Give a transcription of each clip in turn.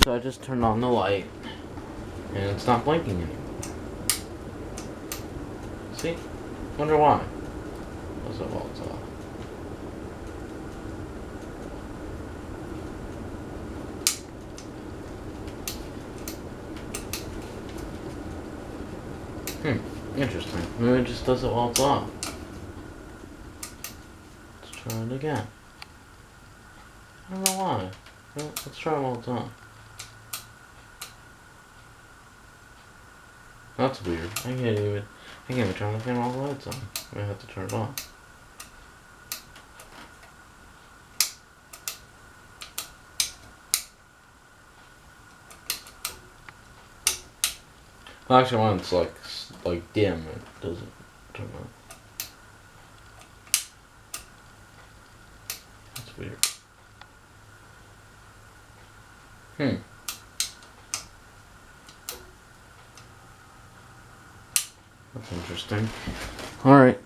So I just turned on the light, and it's not blinking anymore. See? Wonder why. Does it all off? Interesting. Maybe it just does it while it's off. Let's try it again. I don't know why. Well, let's try it while it's on. That's weird. I can't even turn the fan while the light's on. I have to turn it on. Well, actually, when it's like dim, it doesn't turn on. That's weird. That's interesting. Alright.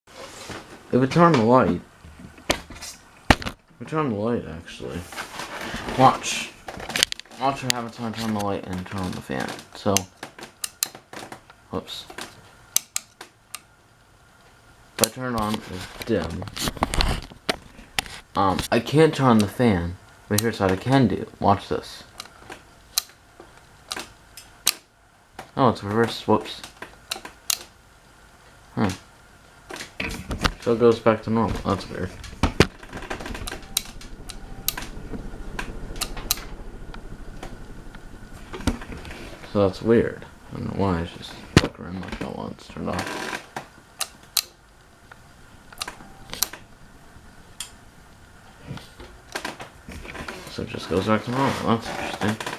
If we turn the light... actually. Watch. Watch what happens when I turn the light and turn on the fan. So... Whoops. If I turn it on, it's dim. I can't turn on the fan. But here's what I can do. Watch this. Oh, it's reversed. Whoops. So it goes back to normal. That's weird. So that's weird. I don't know why. It's just flickering like that once turned off. So it just goes back to normal. That's interesting.